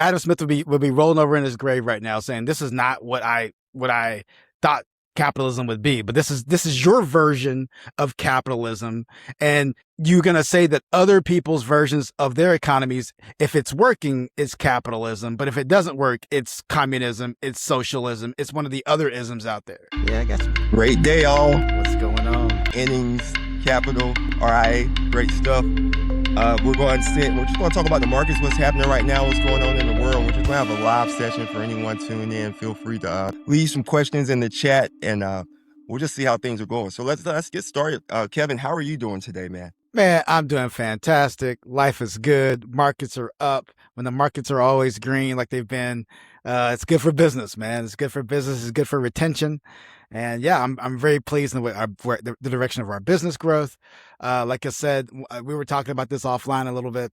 Adam Smith would be rolling over in his grave right now saying, this is not what I thought capitalism would be, but this is your version of capitalism. And you're going to say that other people's versions of their economies, if it's working, is capitalism. But if it doesn't work, it's communism, it's socialism, it's one of the other isms out there. Yeah, I got you. Great day, all. What's going on? Innings, capital, RIA, great stuff. We're just going to talk about the markets, what's happening right now, what's going on in the world. We're just going to have a live session for anyone tuning in. Feel free to leave some questions in the chat, and we'll just see how things are going. So let's get started. Kevin, how are you doing today, man? Man, I'm doing fantastic. Life is good. Markets are up. When the markets are always green like they've been, it's good for business, man. It's good for business. It's good for retention. And yeah, I'm very pleased with the direction of our business growth. Like I said, we were talking about this offline a little bit.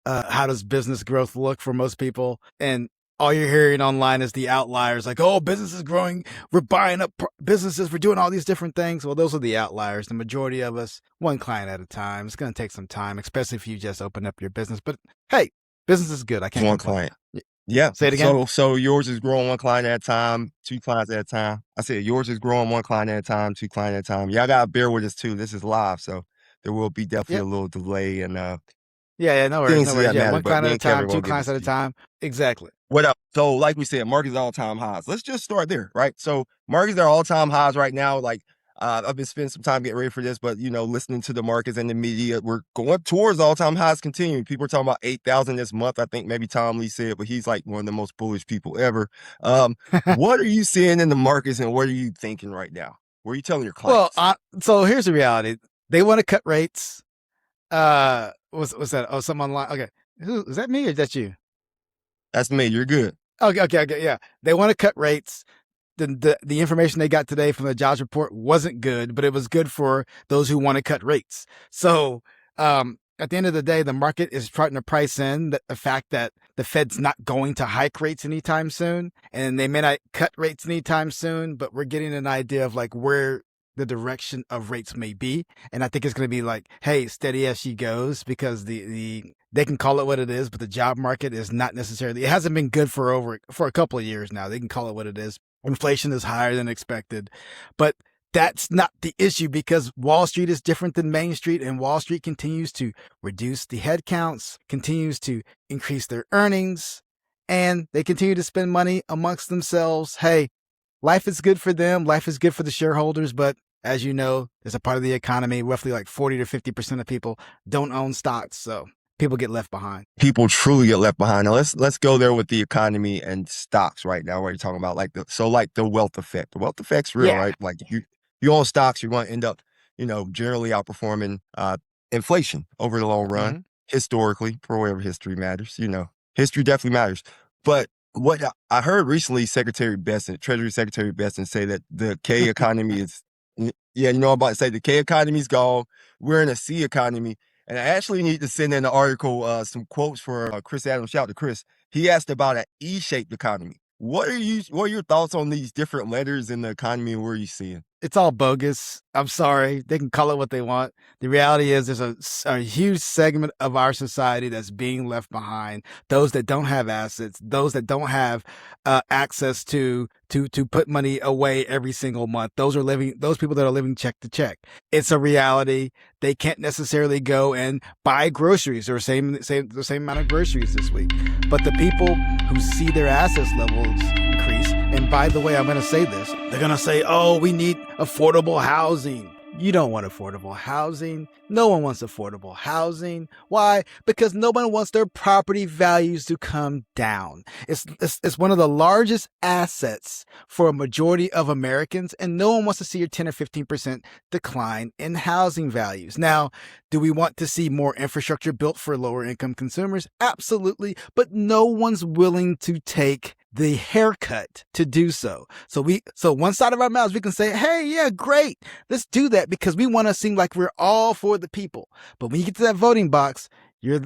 How does business growth look for most people? And all you're hearing online is the outliers, like, oh, business is growing. We're buying up businesses. We're doing all these different things. Well, those are the outliers. The majority of us, one client at a time. It's going to take some time, especially if you just open up your business. But hey, business is good. I can't One complain. client. Yeah. Say it again. So yours is growing one client at a time, two clients at a time. I said yours is growing one client at a time, two clients at a time. Y'all got to bear with us too. This is live, so there will be definitely a little delay and yeah, no worries. Yeah, one client at a time, two Kevin clients at a time. Exactly. What up? So like we said, markets are all-time highs. Let's just start there, right? So markets are all-time highs right now. Like I've been spending some time getting ready for this, but listening to the markets and the media, we're going towards all-time highs continuing. People are talking about 8,000 this month. I think maybe Tom Lee said, but he's like one of the most bullish people ever. What are you seeing in the markets and what are you thinking right now? What are you telling your clients? Well, so here's the reality. They want to cut rates. What's that? Oh, some online. Okay. Is that me or is that you? That's me. You're good. Okay. Yeah. They want to cut rates. The information they got today from the jobs report wasn't good, but it was good for those who want to cut rates. So, at the end of the day, the market is trying to price in the fact that the Fed's not going to hike rates anytime soon, and they may not cut rates anytime soon, but we're getting an idea of like where the direction of rates may be. And I think it's going to be like, hey, steady as she goes, because they can call it what it is, but the job market is not necessarily, it hasn't been good for a couple of years now. They can call it what it is. Inflation is higher than expected, but that's not the issue because Wall Street is different than Main Street, and Wall Street continues to reduce the headcounts, continues to increase their earnings, and they continue to spend money amongst themselves. Hey, life is good for them. Life is good for the shareholders, but as you know, there's a part of the economy, roughly like 40 to 50% of people don't own stocks. So people get left behind. People truly get left behind. Now let's go there with the economy and stocks right now. Where you're talking about like the wealth effect. The wealth effect's real, right? Like if you own stocks, you're going to end up, generally outperforming inflation over the long run. Mm-hmm. Historically, for wherever history matters. History definitely matters. But what I heard recently, Treasury Secretary Besson say that the K economy is, I'm about to say the K economy is gone. We're in a C economy. And I actually need to send in the article some quotes for Chris Adams. Shout out to Chris. He asked about an E-shaped economy. What are your thoughts on these different letters in the economy and where are you seeing? It's all bogus. I'm sorry. They can call it what they want. The reality is there's a huge segment of our society that's being left behind. Those that don't have assets, those that don't have access to put money away every single month. Those people that are living check to check. It's a reality. They can't necessarily go and buy groceries or the same amount of groceries this week. But the people who see their assets levels increase, and by the way, I'm going to say this, they're going to say, oh, we need affordable housing. You don't want affordable housing. No one wants affordable housing. Why? Because no one wants their property values to come down. It's one of the largest assets for a majority of Americans, and no one wants to see a 10 or 15% decline in housing values. Now, do we want to see more infrastructure built for lower income consumers? Absolutely. But no one's willing to take the haircut to do so. So one side of our mouths, we can say, hey, yeah, great. Let's do that because we want to seem like we're all for the people. But when you get to that voting box, you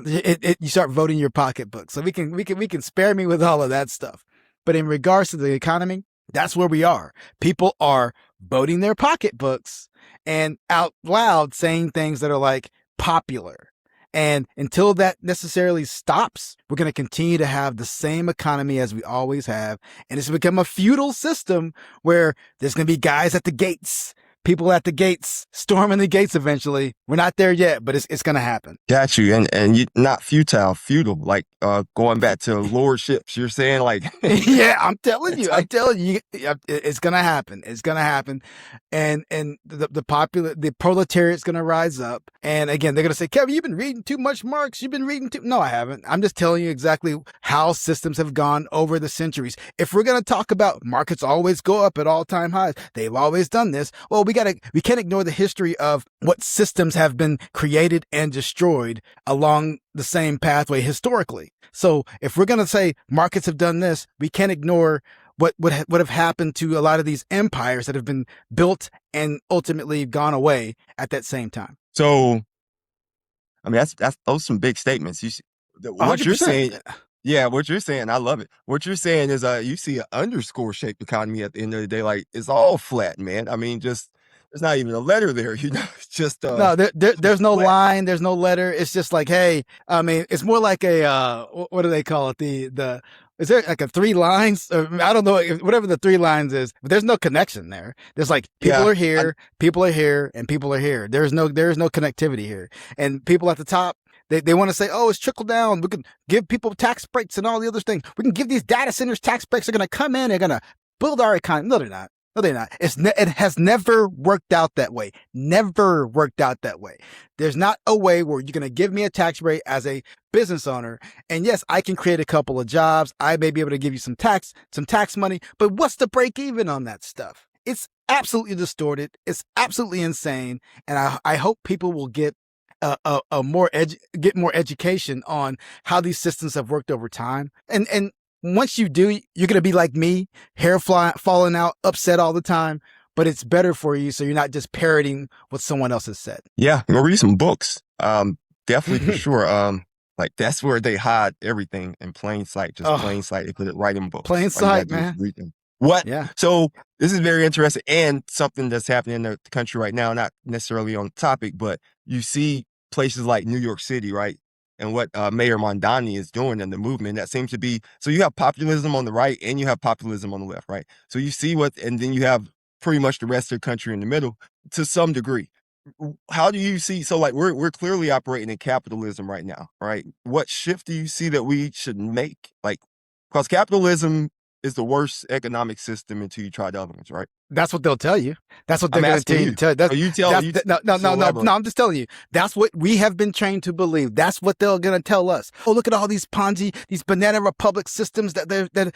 start voting your pocketbook. So we can spare me with all of that stuff. But in regards to the economy, that's where we are. People are voting their pocketbooks and out loud saying things that are like popular. And until that necessarily stops, we're going to continue to have the same economy as we always have. And it's become a feudal system where there's going to be guys at the gates, people at the gates, storming the gates eventually. We're not there yet, but it's going to happen. Got you. And you not futile, feudal, like going back to lordships. You're saying like yeah, I'm telling you, it's going to happen. It's going to happen. And the proletariat's going to rise up. And again, they're going to say, Kevin, you've been reading too much Marx. You've been reading too. No, I haven't. I'm just telling you exactly how systems have gone over the centuries. If we're going to talk about markets always go up at all-time highs, they've always done this. Well, we can't ignore the history of what systems have been created and destroyed along the same pathway historically. So if we're going to say markets have done this, we can't ignore what would have happened to a lot of these empires that have been built and ultimately gone away at that same time. So, I mean, those are some big statements. What 100%. You're saying, yeah, what you're saying, I love it. What you're saying is, you see an underscore shaped economy at the end of the day, like it's all flat, man. I mean, just there's not even a letter there, It's just no, there's no flat. line, there's no letter. It's just like, hey, I mean, it's more like a what do they call it? Is there like a 3 lines? Or, I don't know, whatever the 3 lines is, but there's no connection there. There's like people are here, people are here, and people are here. There is no connectivity here. And people at the top, they want to say, oh, it's trickle down. We can give people tax breaks and all the other things. We can give these data centers tax breaks. They're going to come in. They're going to build our economy. No, they're not. No, they're not. It has never worked out that way. Never worked out that way. There's not a way where you're going to give me a tax rate as a business owner. And yes, I can create a couple of jobs. I may be able to give you some tax money, but what's the break even on that stuff? It's absolutely distorted. It's absolutely insane. And I hope people will get more education on how these systems have worked over time. And once you do, you're going to be like me, hair falling out, upset all the time, but it's better for you. So you're not just parroting what someone else has said. Yeah. Go read some books. Definitely for sure. Like that's where they hide everything in plain sight, plain sight. They put it right in books. Plain sight, man. Read them. What? Yeah. So this is very interesting and something that's happening in the country right now, not necessarily on the topic, but you see places like New York City, right? And what Mayor Mondani is doing in the movement, that seems to be, so you have populism on the right and you have populism on the left, right? So you see and then you have pretty much the rest of the country in the middle to some degree. How do you see, so like we're clearly operating in capitalism right now, right? What shift do you see that we should make? Like, because capitalism is the worst economic system until you try the other ones, right? That's what they'll tell you. That's what they're going to tell you. No, I'm just telling you. That's what we have been trained to believe. That's what they're going to tell us. Oh, look at all these Ponzi, these banana republic systems that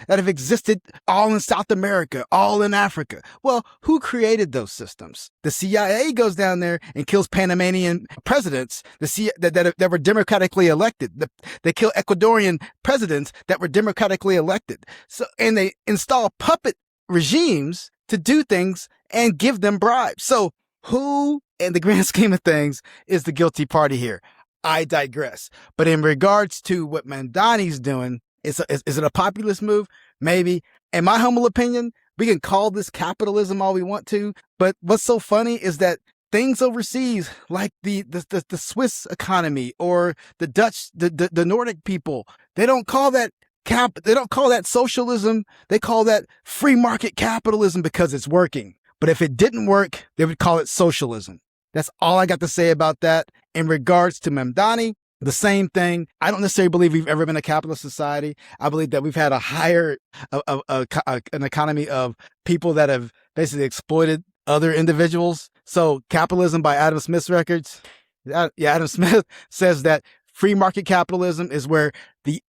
have existed all in South America, all in Africa. Well, who created those systems? The CIA goes down there and kills Panamanian presidents that were democratically elected. They kill Ecuadorian presidents that were democratically elected. So, and they install puppet regimes to do things and give them bribes. So who, in the grand scheme of things, is the guilty party here? I digress. But in regards to what Mondani's doing, is it a populist move? Maybe. In my humble opinion, we can call this capitalism all we want to. But what's so funny is that things overseas, like the Swiss economy or the Dutch, the Nordic people, they don't call that they don't call that socialism. They call that free market capitalism because it's working. But if it didn't work, they would call it socialism. That's all I got to say about that. In regards to Mondani, the same thing. I don't necessarily believe we've ever been a capitalist society. I believe that we've had a higher, an economy of people that have basically exploited other individuals. So capitalism by Adam Smith's records. Adam Smith says that free market capitalism is where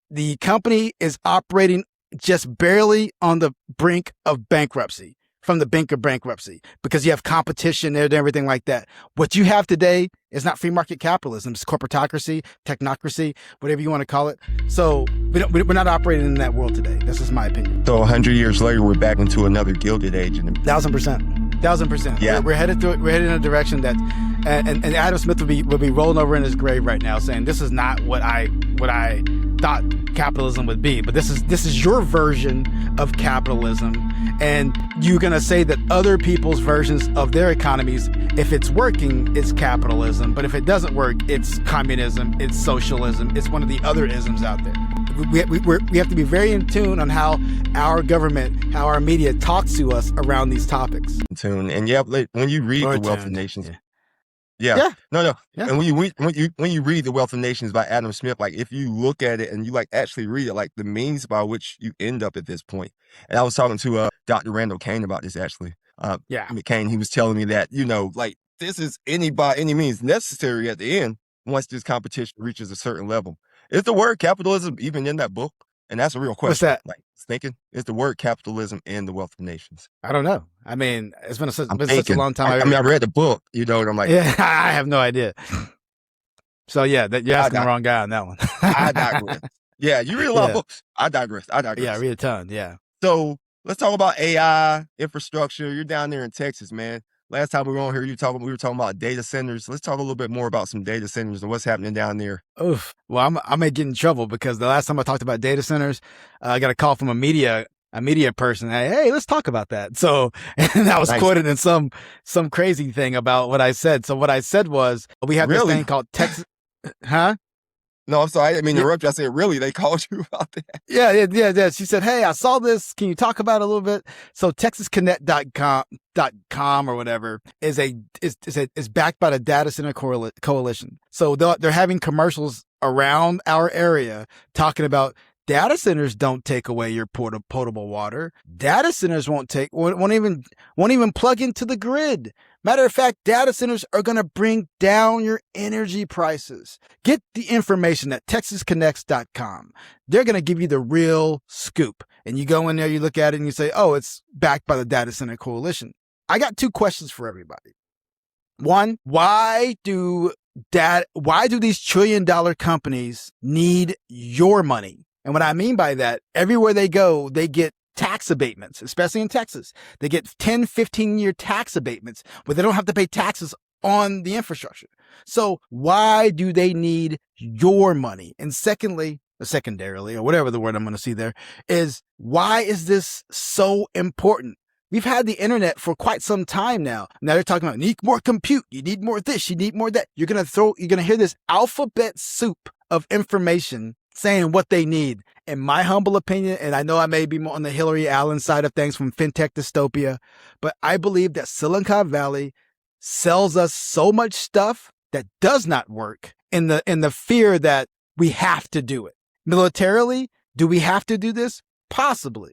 the company is operating just barely on the brink of bankruptcy, from the brink of bankruptcy, because you have competition there and everything like that. What you have today is not free market capitalism. It's corporatocracy, technocracy, whatever you want to call it. So we're not operating in that world today. This is my opinion. So 100 years later, we're back into another Gilded Age. 1000%. Yeah. We're headed in a direction that, and Adam Smith would be rolling over in his grave right now saying, this is not what I thought capitalism would be, but this is your version of capitalism, and you're going to say that other people's versions of their economies, if it's working, it's capitalism, but if it doesn't work, it's communism, it's socialism, it's one of the other isms out there. We have to be very in tune on how our government, how our media talks to us around these topics. In tune. And yeah, when you read The Wealth of Nations, Yeah. And when you read The Wealth of Nations by Adam Smith, like if you look at it and you like actually read it, like the means by which you end up at this point. And I was talking to Dr. Randall Kane about this actually. Kane, he was telling me that, like this is by any means necessary at the end once this competition reaches a certain level. Is the word capitalism even in that book? And that's a real question. What's that? Like thinking, is the word capitalism in The Wealth of Nations? I don't know. I mean, it's been such a long time. I read the book, and I'm like, yeah, I have no idea. So yeah, you're asking the wrong guy on that one. I digress. Yeah, you read a lot of books. I digress. Yeah, I read a ton. Yeah. So let's talk about AI infrastructure. You're down there in Texas, man. Last time we were on here, we were talking about data centers. Let's talk a little bit more about some data centers and what's happening down there. Oof. Well, I may get in trouble because the last time I talked about data centers, I got a call from a media person. Hey, let's talk about that. So, and I was quoted in some crazy thing about what I said. So what I said was, we have this thing called Texas, huh? No, I'm sorry. I didn't mean to interrupt you. I said, really? They called you about that? Yeah. She said, hey, I saw this. Can you talk about it a little bit? So TexasConnect.com or whatever is backed by the Data Center Coalition. So they're having commercials around our area talking about data centers don't take away your potable water. Data centers won't even plug into the grid. Matter of fact, data centers are going to bring down your energy prices. Get the information at TexasConnects.com. They're going to give you the real scoop. And you go in there, you look at it and you say, oh, it's backed by the Data Center Coalition. I got 2 questions for everybody. One, why do these trillion-dollar companies need your money? And what I mean by that, everywhere they go, they get tax abatements, especially in Texas. They get 10, 15-year tax abatements where they don't have to pay taxes on the infrastructure. So why do they need your money? And secondarily, or whatever the word I'm going to see there, is why is this so important? We've had the internet for quite some time now. Now they're talking about, you need more compute, you need more this, you need more that. You're going to hear this alphabet soup of information saying what they need. In my humble opinion, and I know I may be more on the Hillary Allen side of things from fintech dystopia, but I believe that Silicon Valley sells us so much stuff that does not work in the fear that we have to do it. Militarily, do we have to do this? Possibly.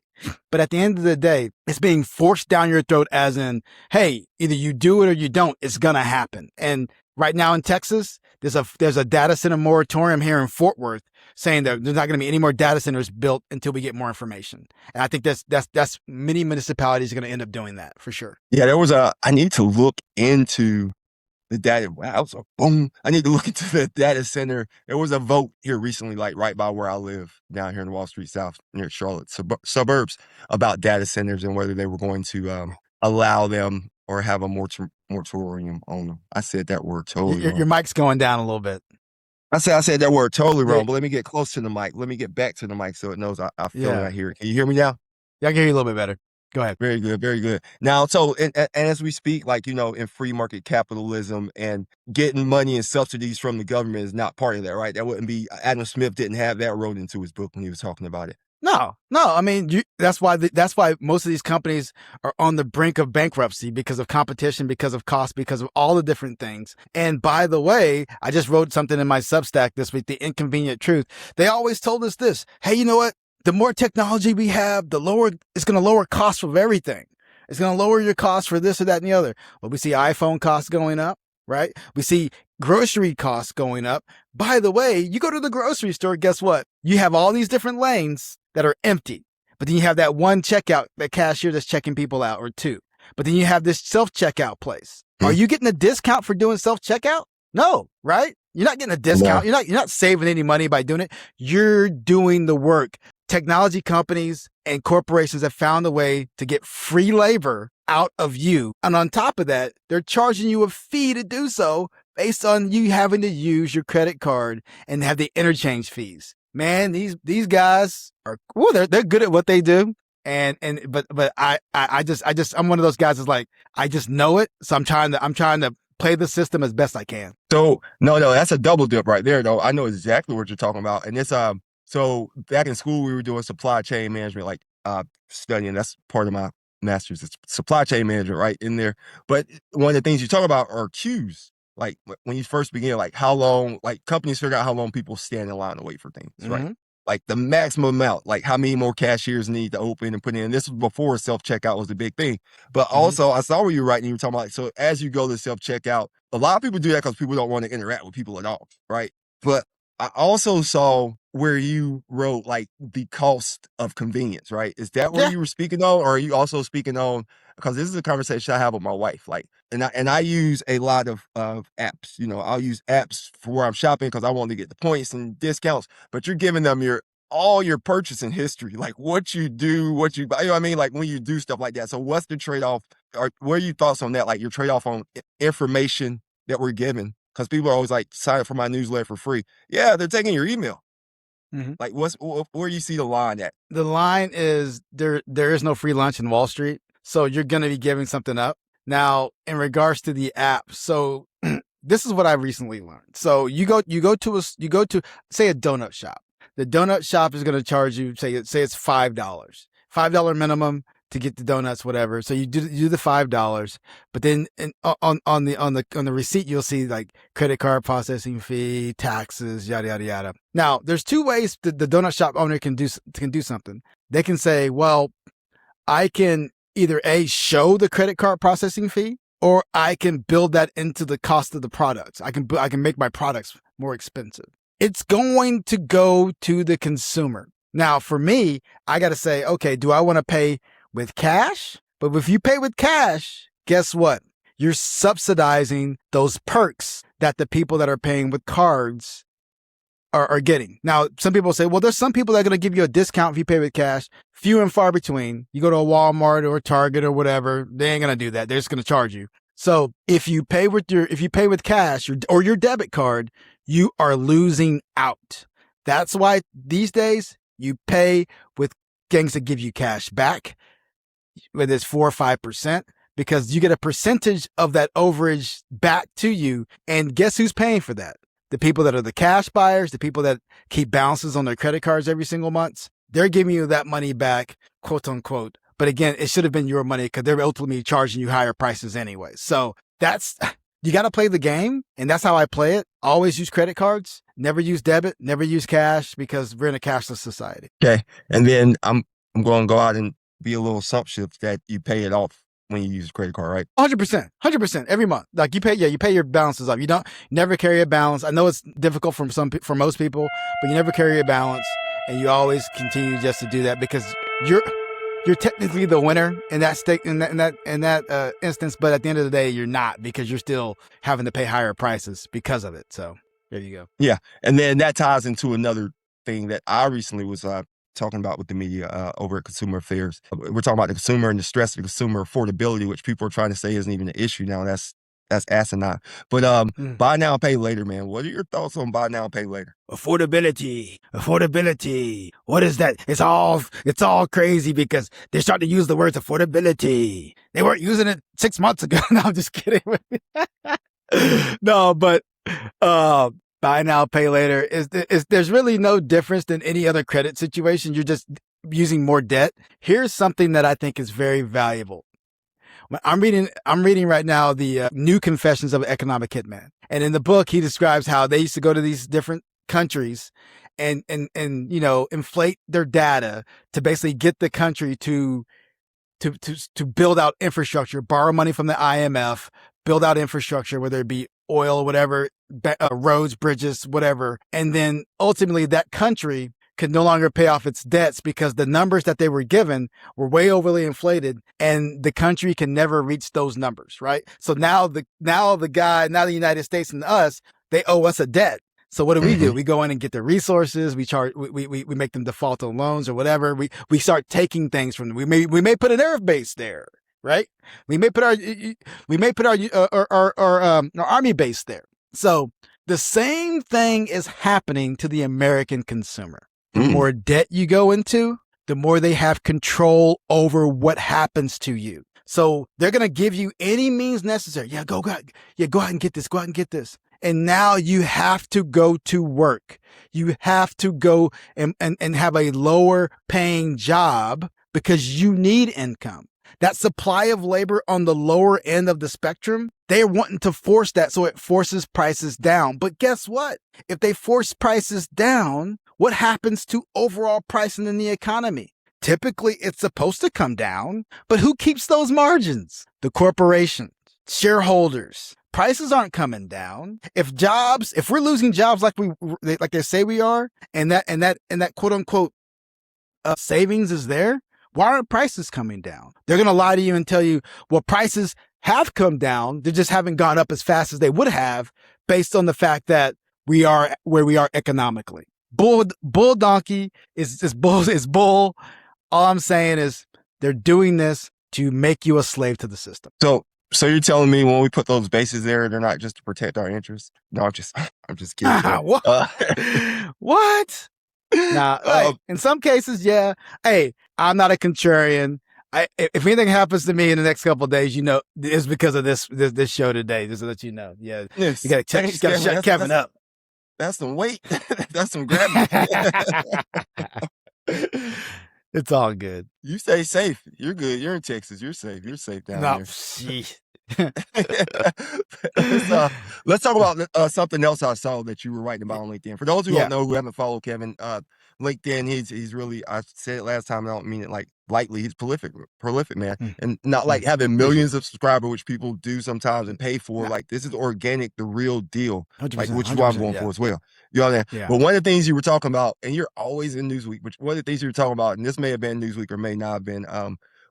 But at the end of the day, it's being forced down your throat as in, hey, either you do it or you don't. It's going to happen. And right now in Texas, there's a data center moratorium here in Fort Worth saying that there's not going to be any more data centers built until we get more information. And I think that's many municipalities are going to end up doing that for sure. Yeah, I need to look into the data. Wow, so boom. I need to look into the data center. There was a vote here recently, like right by where I live down here in Wall Street South near Charlotte suburbs about data centers and whether they were going to allow them or have a moratorium on them. I said that word totally wrong. Your mic's going down a little bit. I said that word totally wrong, but let me get close to the mic. Let me get back to the mic so it knows I feel it, I hear it. Can you hear me now? Yeah, I can hear you a little bit better. Go ahead. Very good, very good. Now, so, and as we speak, like, in free market capitalism and getting money and subsidies from the government is not part of that, right? That wouldn't be, Adam Smith didn't have that wrote into his book when he was talking about it. No. I mean, that's why most of these companies are on the brink of bankruptcy because of competition, because of cost, because of all the different things. And by the way, I just wrote something in my Substack this week, The Inconvenient Truth. They always told us this. Hey, you know what? The more technology we have, the lower it's going to lower costs of everything. It's going to lower your costs for this or that and the other. Well, we see iPhone costs going up, right? We see grocery costs going up. By the way, you go to the grocery store, guess what? You have all these different lanes that are empty. But then you have that one checkout, that cashier that's checking people out, or two. But then you have this self-checkout place. Are you getting a discount for doing self-checkout? No, right? You're not getting a discount. No. You're not saving any money by doing it. You're doing the work. Technology companies and corporations have found a way to get free labor out of you. And on top of that, they're charging you a fee to do so based on you having to use your credit card and have the interchange fees. Man, these guys are they're good at what they do. But I'm one of those guys that's like, I just know it. So I'm trying to play the system as best I can. So no, that's a double dip right there, though. I know exactly what you're talking about. And so back in school we were doing supply chain management, like studying. That's part of my master's. It's supply chain management right in there. But one of the things you talk about are queues. Like when you first begin, like how long, like companies figure out how long people stand in line to wait for things, right? Mm-hmm. Like the maximum amount, like how many more cashiers need to open and put in. This was before self checkout was a big thing. But Mm-hmm. also, I saw where you were writing. You were talking about, like, so as you go to self checkout, a lot of people do that because people don't want to interact with people at all, right? But I also saw where you wrote like the cost of convenience, right? Is that where Yeah. you were speaking on, or are you also speaking on? Because this is a conversation I have with my wife, like, and I use a lot of apps. You know, I'll use apps for where I'm shopping because I want to get the points and discounts. But you're giving them all your purchasing history, like what you do, what you buy. You know what I mean? Like when you do stuff like that. So what's the trade off? Or what are your thoughts on that? Like your trade off on information that we're given? Because people are always like, sign up for my newsletter for free. Yeah, they're taking your email. Mm-hmm. Like where you see the line at? The line is there is no free lunch in Wall Street. So you're going to be giving something up. Now, in regards to the app, so this is what I recently learned. So you go to say a donut shop. The donut shop is going to charge you say it's $5 minimum to get the donuts, whatever. So you do the $5, but then on the receipt you'll see like credit card processing fee, taxes, yada yada yada. Now there's two ways the donut shop owner can do something. They can say, well, I can either show the credit card processing fee, or I can build that into the cost of the products. I can make my products more expensive. It's going to go to the consumer. Now, for me, I got to say, okay, do I want to pay with cash? But if you pay with cash, guess what? You're subsidizing those perks that the people that are paying with cards are getting. Now, some people say, well, there's some people that are going to give you a discount if you pay with cash. Few and far between. You go to a Walmart or a Target or whatever, they ain't going to do that. They're just going to charge you. So if you pay with cash or your debit card, you are losing out. That's why these days you pay with things that give you cash back, whether it's 4 or 5%, because you get a percentage of that overage back to you. And guess who's paying for that? The people that are the cash buyers, the people that keep balances on their credit cards every single month, they're giving you that money back, quote unquote. But again, it should have been your money because they're ultimately charging you higher prices anyway. So you got to play the game. And that's how I play it. Always use credit cards, never use debit, never use cash, because we're in a cashless society. Okay. And then I'm going to go out and be a little assumptive that you pay it off when you use a credit card, right? 100% every month. Like you pay your balances up. You don't never carry a balance. I know it's difficult for most people, but you never carry a balance, and you always continue just to do that because you're technically the winner in that instance, but at the end of the day, you're not, because you're still having to pay higher prices because of it. So there you go. Yeah, and then that ties into another thing that I recently was talking about with the media over at Consumer Affairs. We're talking about the consumer and the stress of the consumer, affordability, which people are trying to say isn't even an issue now. That's asinine. But buy now, pay later, man. What are your thoughts on buy now, pay later? Affordability. What is that? It's all crazy because they're starting to use the words affordability. They weren't using it 6 months ago. No, I'm just kidding. No, but buy now, pay later is there's really no difference than any other credit situation. You're just using more debt. Here's something that I think is very valuable. I'm reading right now the New Confessions of an Economic Hitman. And in the book, he describes how they used to go to these different countries and inflate their data to basically get the country to build out infrastructure, borrow money from the IMF, build out infrastructure, whether it be oil, whatever, roads, bridges, whatever. And then ultimately that country could no longer pay off its debts because the numbers that they were given were way overly inflated, and the country can never reach those numbers, right? So now the United States and us, they owe us a debt. So what do? We go in and get the resources. We make them default on loans or whatever. We start taking things from them. We may put an air base there, right? We may put our army base there. So the same thing is happening to the American consumer. The more debt you go into, the more they have control over what happens to you. So they're going to give you any means necessary. Yeah, go out and get this. Go out and get this. And now you have to go to work. You have to go and have a lower paying job because you need income. That supply of labor on the lower end of the spectrum, they're wanting to force that, so it forces prices down. But guess what? If they force prices down, what happens to overall pricing in the economy? Typically, it's supposed to come down, but who keeps those margins? The corporations, shareholders. Prices aren't coming down. If we're losing jobs like they say we are, and that quote unquote savings is there, why aren't prices coming down? They're going to lie to you and tell you, well, prices have come down. They just haven't gone up as fast as they would have based on the fact that we are where we are economically. Bull donkey is bull. All I'm saying is they're doing this to make you a slave to the system. So you're telling me when we put those bases there, they're not just to protect our interests? No, I'm just kidding. What? Nah, in some cases, yeah. Hey, I'm not a contrarian. If anything happens to me in the next couple of days, it's because of this show today. Just to let you know. Yeah, yes. You got to shut Kevin up. That's some weight. That's some gravity. It's all good. You stay safe. You're good. You're in Texas. You're safe. You're safe down there. Let's talk about something else I saw that you were writing about on LinkedIn. For those who don't know, who haven't followed Kevin, LinkedIn, he's really, I said it last time, I don't mean it like lightly, he's prolific man, and not like having millions of subscribers, which people do sometimes and pay for. Like, this is organic, the real deal, like, which is what I'm going for as well. You know what I mean? Yeah. But one of the things you were talking about, and you're always in Newsweek, which one of the things you were talking about, and this may have been Newsweek or may not have been,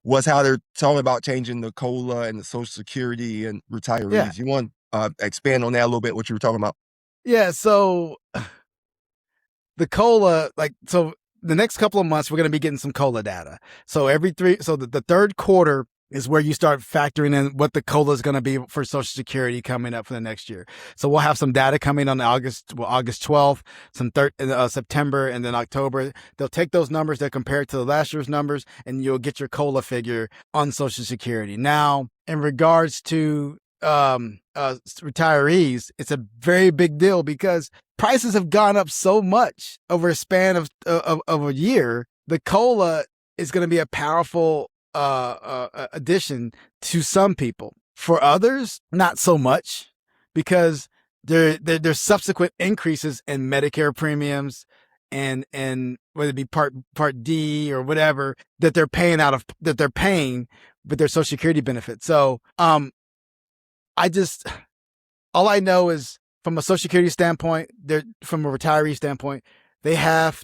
was how they're talking about changing the COLA and the Social Security and retirees. Yeah. You want to expand on that a little bit, what you were talking about? Yeah, so the COLA, so the next couple of months, we're going to be getting some COLA data. So the third quarter is where you start factoring in what the COLA is going to be for Social Security coming up for the next year. So we'll have some data coming on August 12th, September, and then October. They'll take those numbers, they'll compare it to the last year's numbers, and you'll get your COLA figure on Social Security. Now, in regards to retirees, it's a very big deal because prices have gone up so much over a span of a year. The COLA is going to be a powerful addition to some people. For others, not so much, because there's subsequent increases in Medicare premiums and whether it be Part D or whatever that they're paying with their Social Security benefit. So all I know is from a Social Security standpoint, from a retiree standpoint, they have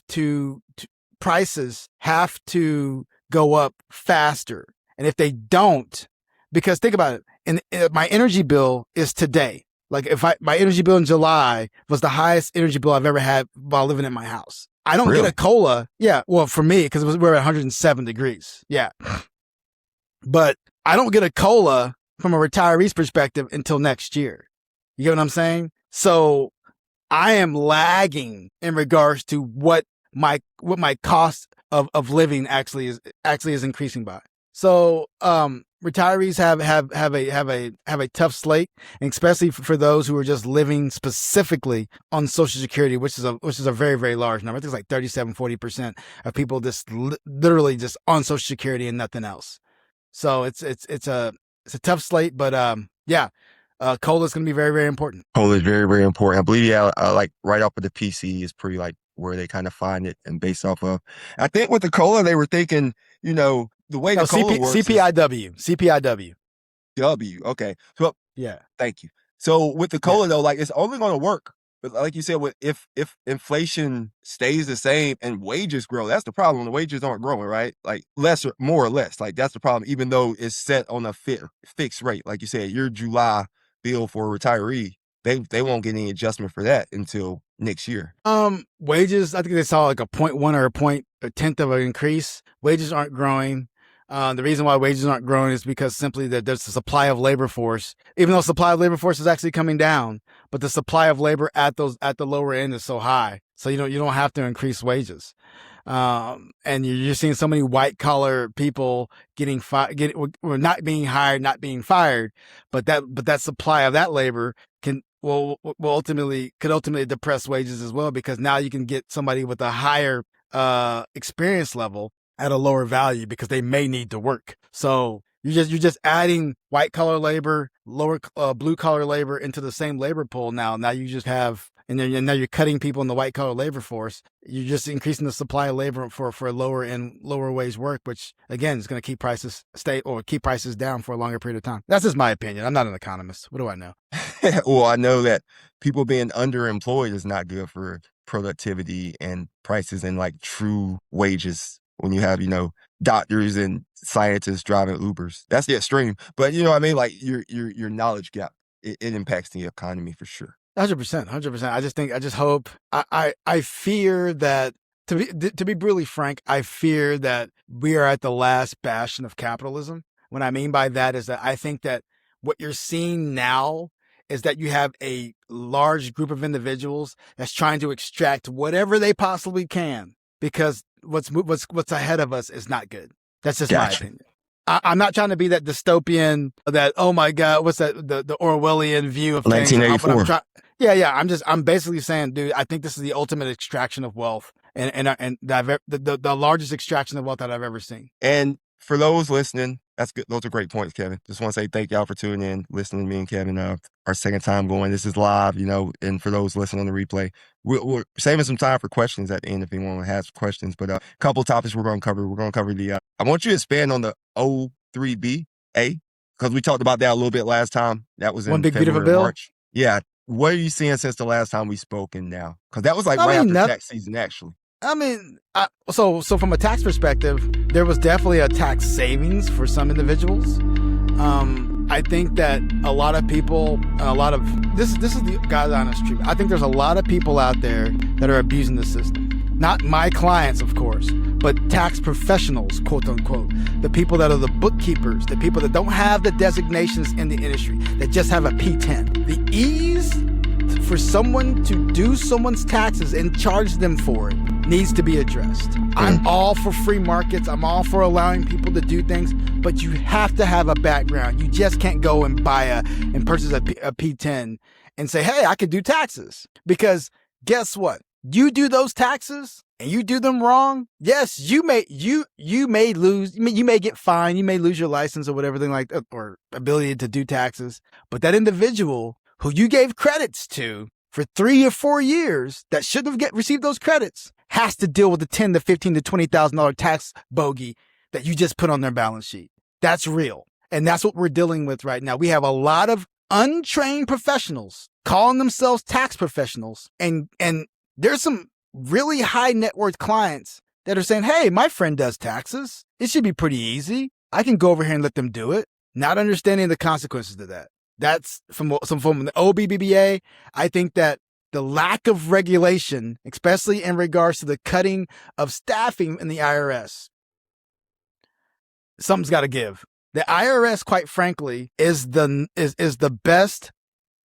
prices have to go up faster. And if they don't, because think about it, and my energy bill is today. Like, my energy bill in July was the highest energy bill I've ever had while living in my house. I don't get a COLA. Yeah. Well, for me, because we're at 107 degrees. Yeah. But I don't get a COLA from a retiree's perspective until next year. You get what I'm saying? So I am lagging in regards to what my cost of living actually is increasing by. So retirees have a tough slate, and especially for those who are just living specifically on Social Security, which is a very, very large number. I think it's like 37-40% of people just literally just on Social Security and nothing else. So it's a tough slate, but COLA is going to be very, very important. COLA is very, very important. I believe, like right off of the PC is pretty like where they kind of find it, and based off of, I think with the COLA, they were thinking, the way the COLA works. CPIW. Okay. So, yeah. Thank you. So with the COLA though, like, it's only going to work, but like you said, if inflation stays the same and wages grow, that's the problem. The wages aren't growing, right? Like more or less. Like, that's the problem, even though it's set on a fixed rate. Like you said, your July bill for a retiree, they won't get any adjustment for that until next year. Wages, I think they saw like a 0.1 or a tenth of an increase. Wages aren't growing. The reason why wages aren't growing is because simply that there's a supply of labor force, even though supply of labor force is actually coming down, but the supply of labor at the lower end is so high. So you don't have to increase wages. And you're seeing so many white collar people or not being hired, not being fired, but that supply of that labor could ultimately depress wages as well, because now you can get somebody with a higher experience level at a lower value because they may need to work. So you're just adding white collar labor, lower blue collar labor into the same labor pool. Now you just have, and now you're cutting people in the white collar labor force. You're just increasing the supply of labor for lower wage work, which again is going to keep prices down for a longer period of time. That's just my opinion. I'm not an economist. What do I know? Well, I know that people being underemployed is not good for productivity and prices and like true wages when you have, doctors and scientists driving Ubers. That's the extreme. But you know what I mean? Like your knowledge gap, it impacts the economy for sure. 100%, 100%. I just hope, I fear that, to be brutally frank, I fear that we are at the last bastion of capitalism. What I mean by that is that I think that what you're seeing now is that you have a large group of individuals that's trying to extract whatever they possibly can, because what's ahead of us is not good. That's just my Gotcha. opinion. I'm not trying to be that dystopian, that, oh my God, what's that, the Orwellian view of things. But I'm 1984. trying, yeah. I'm basically saying, dude, I think this is the ultimate extraction of wealth, and the largest extraction of wealth that I've ever seen. And for those listening, that's good. Those are great points, Kevin. Just want to say thank y'all for tuning in, listening to me and Kevin. Our second time going. This is live, and for those listening on the replay, we're saving some time for questions at the end if anyone has questions. But a couple of topics we're going to cover. We're going to cover I want you to expand on the O3BA, because we talked about that a little bit last time. That was One in big beautiful February, bill. March. Yeah. What are you seeing since the last time we spoke and now? Because that was like right after tax season, actually. I mean, so from a tax perspective, there was definitely a tax savings for some individuals. I think that a lot of people, this is the God's honest truth. I think there's a lot of people out there that are abusing the system. Not my clients, of course, but tax professionals, quote unquote. The people that are the bookkeepers, the people that don't have the designations in the industry, that just have a P10. The ease for someone to do someone's taxes and charge them for it needs to be addressed. I'm all for free markets. I'm all for allowing people to do things, but you have to have a background. You just can't go and purchase a P10 and say, hey, I could do taxes. Because guess what? You do those taxes and you do them wrong. Yes, you may lose. You may get fined. You may lose your license or whatever thing like that, or ability to do taxes. But that individual who you gave credits to for 3 or 4 years that shouldn't have received those credits has to deal with the $10,000 to $15,000 to $20,000 tax bogey that you just put on their balance sheet. That's real. And that's what we're dealing with right now. We have a lot of untrained professionals calling themselves tax professionals. And there's some really high net worth clients that are saying, hey, my friend does taxes. It should be pretty easy. I can go over here and let them do it. Not understanding the consequences of that. That's from the OBBBA. I think that the lack of regulation, especially in regards to the cutting of staffing in the IRS, something's got to give. The IRS, quite frankly, is the best,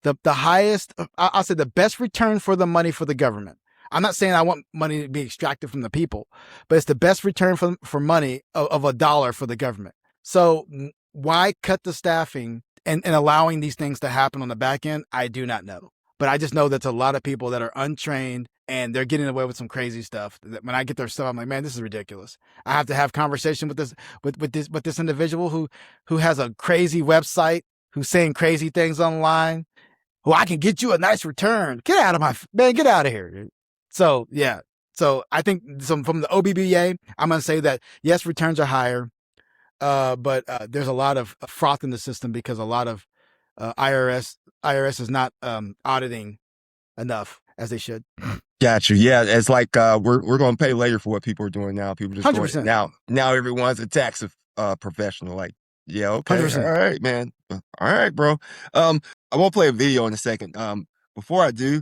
the highest, I'll say the best return for the money for the government. I'm not saying I want money to be extracted from the people, but it's the best return for money of a dollar for the government. So why cut the staffing and allowing these things to happen on the back end? I do not know. But I just know that's a lot of people that are untrained and they're getting away with some crazy stuff. When I get their stuff, I'm like, man, this is ridiculous. I have to have conversation with this individual who has a crazy website, who's saying crazy things online, who I can get you a nice return. Get out of here. Dude. So yeah. So I think from the OBBA, I'm going to say that yes, returns are higher. But there's a lot of froth in the system because a lot of IRS is not auditing enough as they should. Gotcha. Yeah, it's like we're going to pay later for what people are doing now. People just 100%. Now everyone's a tax professional. Like, yeah, okay, 100%. all right, man, all right, bro. I won't play a video in a second. Before I do,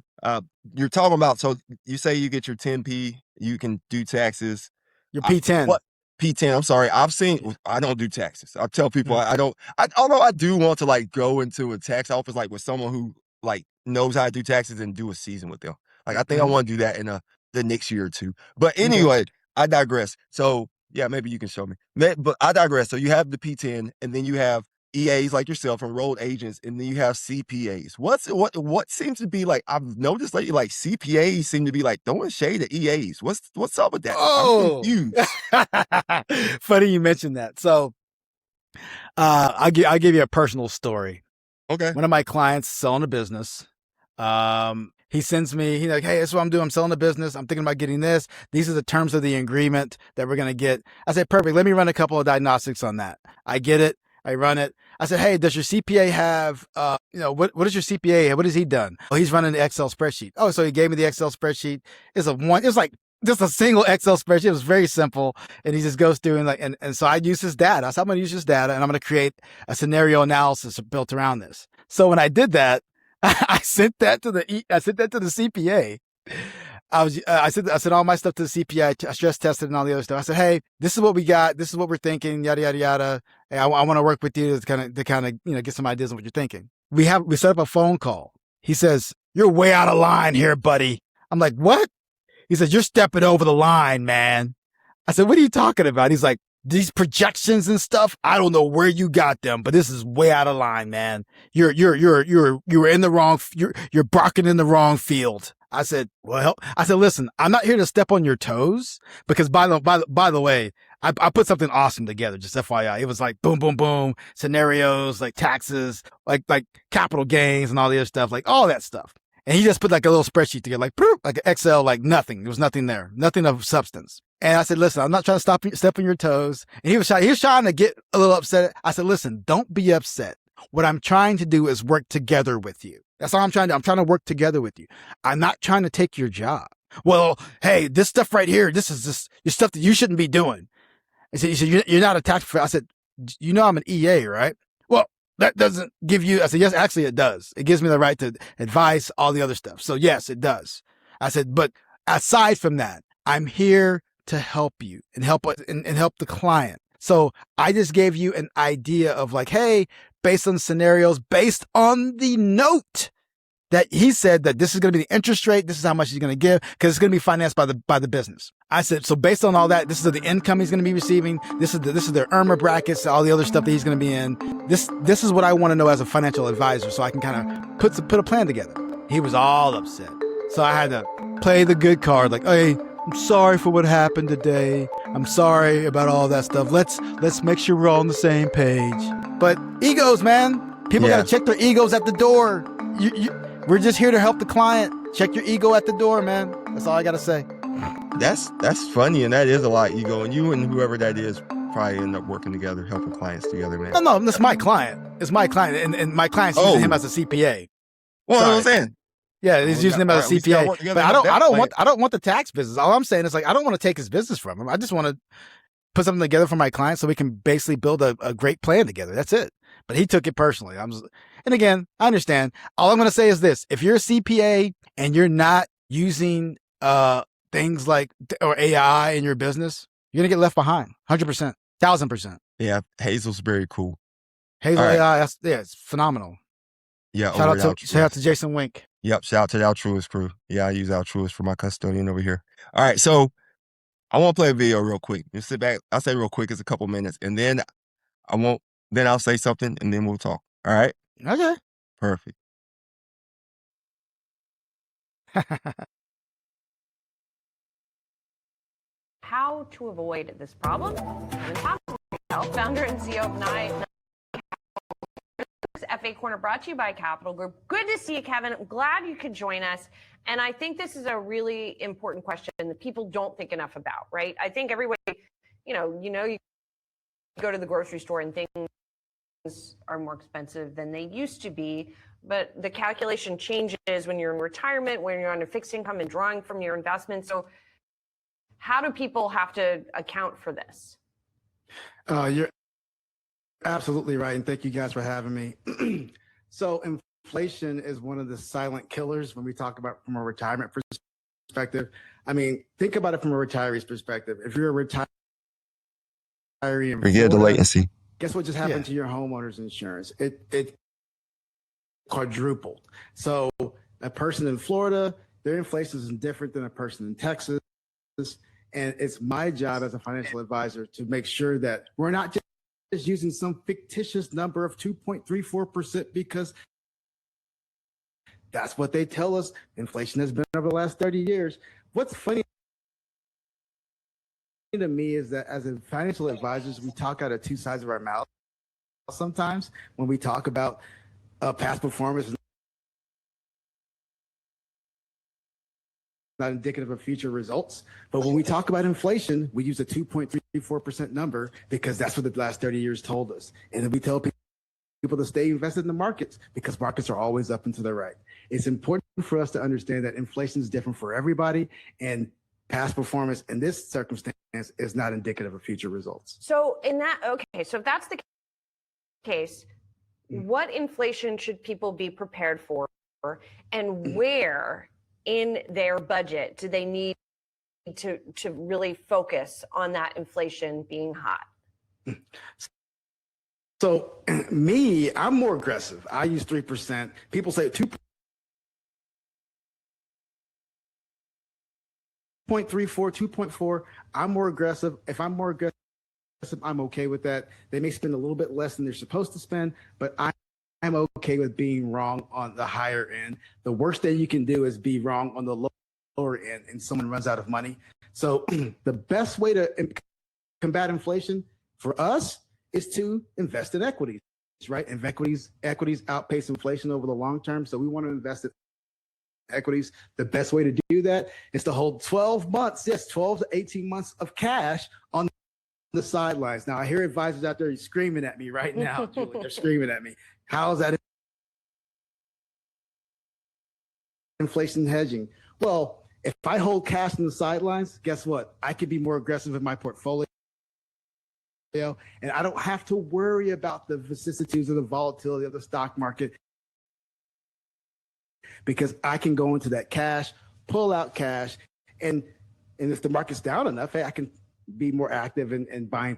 you're talking about, so you say you get your 10P, you can do taxes. Your P10. What? P10. I'm sorry. I don't do taxes. I tell people I don't. Although I do want to like go into a tax office like with someone who like knows how to do taxes and do a season with them. Like I think I want to do that in the next year or two. But anyway, I digress. So yeah, maybe you can show me. But I digress. So you have the P10, and then you have EAs like yourself, enrolled agents, and then you have CPAs. What seems to be like I've noticed lately, like CPAs seem to be like throwing shade at EAs. What's up with that? I'm Oh, confused. funny you mentioned that. So I'll give you a personal story. Okay. One of my clients selling a business. He sends me, he's like, hey, this is what I'm doing. I'm selling a business. I'm thinking about getting this. These are the terms of the agreement that we're going to get. I said, perfect. Let me run a couple of diagnostics on that. I get it. I run it. I said, hey, does your CPA have, what is your CPA? What has he done? Oh, he's running the Excel spreadsheet. Oh, so he gave me the Excel spreadsheet. It's like just a single Excel spreadsheet. It was very simple. And he just goes through and so I use his data. So I'm going to use his data and I'm going to create a scenario analysis built around this. So when I did that, I sent that to the CPA. I sent all my stuff to the CPA. I stress tested and all the other stuff. I said, hey, this is what we got. This is what we're thinking. Yada yada yada. Hey, I want to work with you to kind of get some ideas on what you're thinking. We set up a phone call. He says, you're way out of line here, buddy. I'm like, what? He says, you're stepping over the line, man. I said, what are you talking about? He's like, these projections and stuff, I don't know where you got them, but this is way out of line, man. You're in the wrong, you're barking in the wrong field. I said, listen, I'm not here to step on your toes because by the way, I put something awesome together, just FYI. It was like boom, boom, boom, scenarios, like taxes, like capital gains and all the other stuff, like all that stuff. And he just put like a little spreadsheet together, like Excel, like nothing. There was nothing there, nothing of substance. And I said, listen, I'm not trying to step on your toes. And he was trying to get a little upset. I said, listen, don't be upset. What I'm trying to do is work together with you. That's all I'm trying to do. I'm trying to work together with you. I'm not trying to take your job. Well, hey, this stuff right here, this is just your stuff that you shouldn't be doing. He said, you're not a tax professional. I said, I'm an EA, right? Well, that doesn't give you, I said, yes, actually it does. It gives me the right to advise all the other stuff. So yes, it does. I said, but aside from that, I'm here to help you and help the client. So I just gave you an idea of like, hey, based on scenarios, based on the note that he said that this is going to be the interest rate. This is how much he's going to give because it's going to be financed by the business. I said, so based on all that, this is the income he's going to be receiving. This is their IRMA brackets, all the other stuff that he's going to be in. This is what I want to know as a financial advisor, so I can kind of put a plan together. He was all upset, so I had to play the good card, like, hey, I'm sorry for what happened today. I'm sorry about all that stuff. Let's make sure we're all on the same page. But egos, man, people got to check their egos at the door. We're just here to help the client. Check your ego at the door, man. That's all I got to say. That's funny, and that is a lot of ego. And you and whoever that is probably end up working together, helping clients together, man. No, it's my client. It's my client, and my client's using him as a CPA. Well, what I'm saying. Yeah, he's using him as a CPA. But I don't want the tax business. All I'm saying is like I don't want to take his business from him. I just want to put something together for my client so we can basically build a great plan together. That's it. But he took it personally. And again, I understand. All I'm going to say is this: if you're a CPA and you're not using things like or AI in your business, you're going to get left behind. 100%, 1,000%. Yeah, Hazel's very cool. Hazel AI, it's phenomenal. Yeah, shout out to Jason Wink. Yep, shout out to the Altruist crew. Yeah, I use Altruist for my custodian over here. All right, so I want to play a video real quick. Just sit back. I'll say real quick, it's a couple minutes, and then I'll say something, and then we'll talk. All right? Okay. Perfect. How to avoid this problem? Kevin Popplewell, founder and CEO of FA Corner, brought to you by Capital Group. Good to see you, Kevin. I'm glad you could join us. And I think this is a really important question that people don't think enough about, right? I think everybody, you go to the grocery store and things are more expensive than they used to be. But the calculation changes when you're in retirement, when you're on a fixed income and drawing from your investment. So how do people have to account for this? You're absolutely right. And thank you guys for having me. So inflation is one of the silent killers when we talk about from a retirement perspective. I mean, think about it from a retiree's perspective. If you're a retiree in Forget the latency. Guess what just happened to your homeowner's insurance? It quadrupled. So a person in Florida, their inflation is different than a person in Texas. And it's my job as a financial advisor to make sure that we're not just using some fictitious number of 2.34% because that's what they tell us inflation has been over the last 30 years. What's funny to me is that as a financial advisors, we talk out of two sides of our mouth sometimes when we talk about past performance not indicative of future results. But when we talk about inflation, we use a 2.34% number because that's what the last 30 years told us. And then we tell people to stay invested in the markets because markets are always up and to the right. It's important for us to understand that inflation is different for everybody, and past performance in this circumstance is not indicative of future results. So so if that's the case, what inflation should people be prepared for, and where in their budget do they need to really focus on that inflation being hot? So I'm more aggressive. I use 3%. People say 2.34, 2.4. I'm more aggressive. If I'm more aggressive, I'm okay with that. They may spend a little bit less than they're supposed to spend, but I'm okay with being wrong on the higher end. The worst thing you can do is be wrong on the lower end and someone runs out of money. So the best way to combat inflation for us is to invest in equities, right? And equities outpace inflation over the long term. So we want to invest in equities. The best way to do that is to hold 12 months, 12 to 18 months of cash on the sidelines. Now, I hear advisors out there screaming at me right now, Julie. They're screaming at me. How is that inflation hedging? Well, if I hold cash on the sidelines, guess what? I could be more aggressive in my portfolio, and I don't have to worry about the vicissitudes of the volatility of the stock market because I can go into that cash, pull out cash, and if the market's down enough, I can be more active in buying.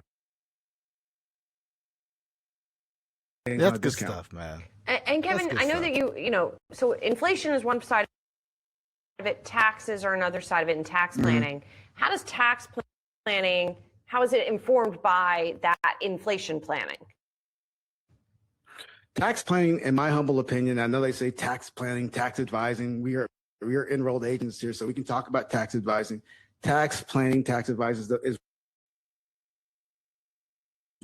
That's good stuff, man. And Kevin, I know that so inflation is one side of it, taxes are another side of it, and tax planning. How does tax planning, how is it informed by that inflation planning? Tax planning, in my humble opinion, I know they say tax planning, tax advising. We are enrolled agents here, so we can talk about tax advising. Tax planning, tax advising is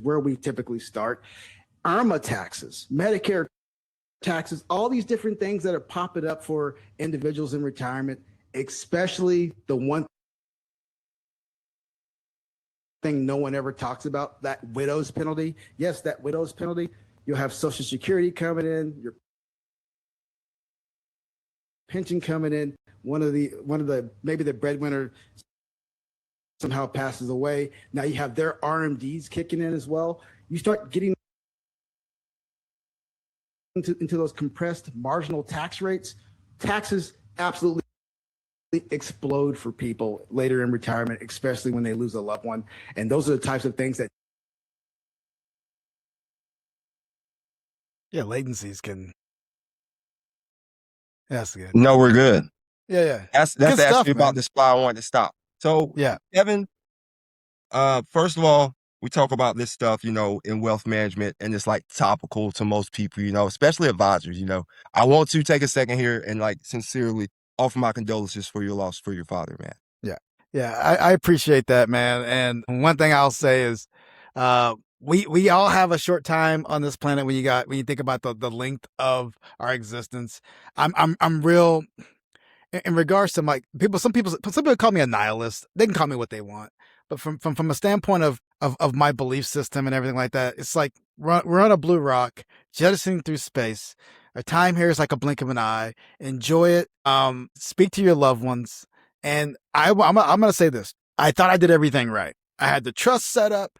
where we typically start. IRMA taxes, Medicare taxes, all these different things that are popping up for individuals in retirement, especially the one thing no one ever talks about, that widow's penalty. Yes, that widow's penalty. You'll have Social Security coming in, your pension coming in. One of the maybe the breadwinner somehow passes away. Now you have their RMDs kicking in as well. You start getting into those compressed marginal tax rates. Taxes absolutely explode for people later in retirement, especially when they lose a loved one. And those are the types of things that latencies can. That's good. No, we're good. Yeah. That's actually about the spot I wanted to stop. So, Kevin, first of all, we talk about this stuff, in wealth management, and it's like topical to most people, especially advisors. I want to take a second here and sincerely offer my condolences for your loss for your father, man. Yeah, I appreciate that, man. And one thing I'll say is, we all have a short time on this planet when you think about the length of our existence. I'm real in regards to some people call me a nihilist. They can call me what they want. But from a standpoint of my belief system and everything like that, it's like we're on a blue rock, jettisoning through space. Our time here is like a blink of an eye. Enjoy it. Speak to your loved ones. And I'm going to say this. I thought I did everything right. I had the trust set up.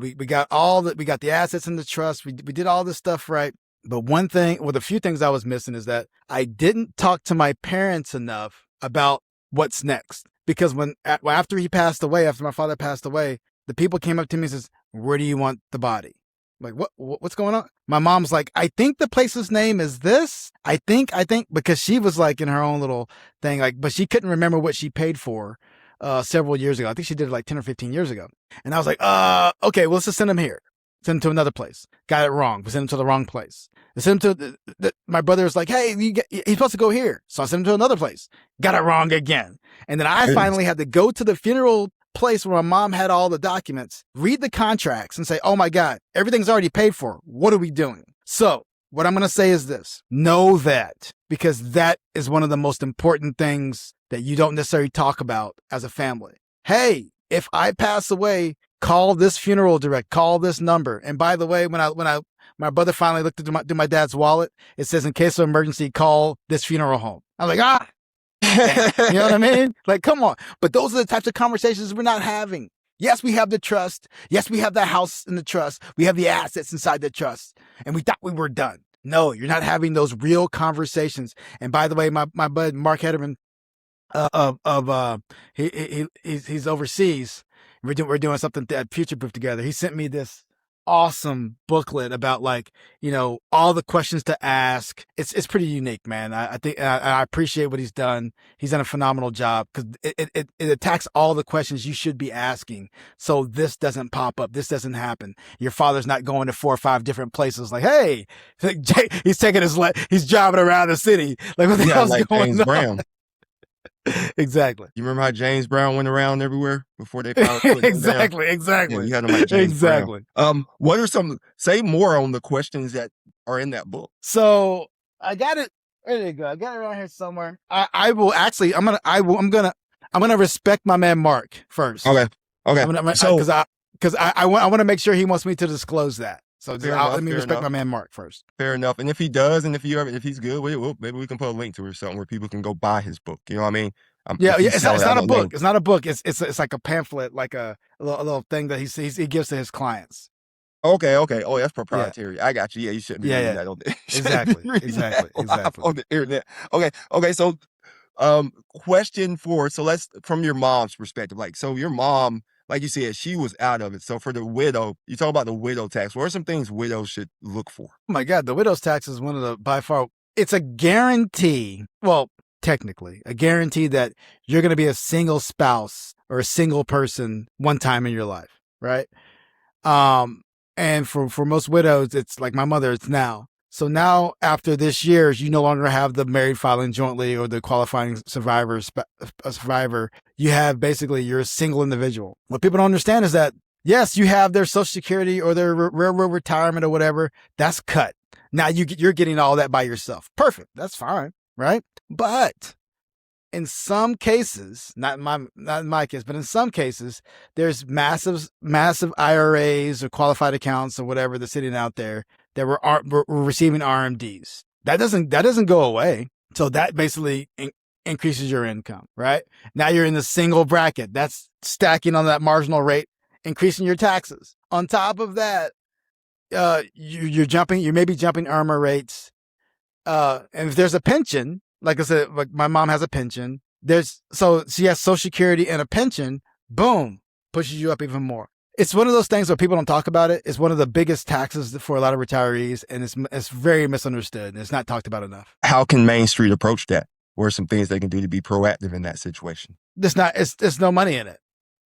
We got the assets in the trust. We did all this stuff right. But the few things I was missing is that I didn't talk to my parents enough about what's next. Because after my father passed away, the people came up to me and says, "Where do you want the body?" I'm like, what's going on? My mom's like, "I think the place's name is this. I think," because she was in her own little thing, but she couldn't remember what she paid for several years ago. I think she did it like 10 or 15 years ago. And I was like, okay, well, let's just send him here. Send him to another place. Got it wrong. We sent him to the wrong place. I sent him to my brother was like, hey, he's supposed to go here. So I sent him to another place. Got it wrong again. And then I finally had to go to the funeral place where my mom had all the documents, read the contracts and say, oh my God, everything's already paid for. What are we doing? So what I'm going to say is this, know that, because that is one of the most important things that you don't necessarily talk about as a family. Hey, if I pass away, call this funeral direct, call this number. And by the way, my brother finally looked into my dad's wallet, it says, in case of emergency, call this funeral home. I'm like, you know what I mean? Like, come on. But those are the types of conversations we're not having. Yes, we have the trust. Yes, we have the house in the trust. We have the assets inside the trust. And we thought we were done. No, you're not having those real conversations. And by the way, my bud, Mark Hederman, he's overseas. We're doing something at Future Proof together. He sent me this awesome booklet about, like, you know, all the questions to ask. It's pretty unique, man. I think I appreciate what he's done. He's done a phenomenal job because it attacks all the questions you should be asking. So this doesn't pop up. This doesn't happen. Your father's not going to 4 or 5 different places. Like, hey, he's taking he's driving around the city. Like, what the hell's like going James on? Brown. Exactly. You remember how James Brown went around everywhere before they found him exactly. Yeah, you had him like James exactly. Brown. What are say more on the questions that are in that book? So I got it. There you go. I got it around here somewhere. I will actually. I'm gonna respect my man Mark first. Okay. So because I want to make sure he wants me to disclose that. So let me respect my man Mark first. Fair enough. And if he does, and if he's good, maybe we can put a link to it or something where people can go buy his book. You know what I mean? It's not a book. It's not a book. It's like a pamphlet, like a little thing that he gives to his clients. Okay. Oh, that's proprietary. Yeah. I got you. Yeah, you shouldn't be reading that on the Exactly. on the internet. Okay. So, question 4. So from your mom's perspective, like, so your mom, like you said, she was out of it. So for the widow, you talk about the widow tax. What are some things widows should look for? Oh my God, the widow's tax is one of the, by far, it's a guarantee. Well, technically, a guarantee that you're going to be a single spouse or a single person one time in your life, right? And for most widows, it's like my mother, it's now. So now, after this year, you no longer have the married filing jointly or the qualifying survivor. You have basically, you're a single individual. What people don't understand is that, yes, you have their Social Security or their railroad retirement or whatever. That's cut. Now you're getting all that by yourself. Perfect. That's fine, right? But in some cases, not in my case, but in some cases, there's massive IRAs or qualified accounts or whatever that's sitting out there that were receiving RMDs. That doesn't go away. So that basically increases your income, right? Now you're in the single bracket. That's stacking on that marginal rate, increasing your taxes. On top of that, you may be jumping IRMA rates. And if there's a pension, like I said, like my mom has a pension. So she has Social Security and a pension. Boom, pushes you up even more. It's one of those things where people don't talk about it. It's one of the biggest taxes for a lot of retarees, and it's very misunderstood, and it's not talked about enough. How can Main Street approach that? What are some things they can do to be proactive in that situation? There's no money in it.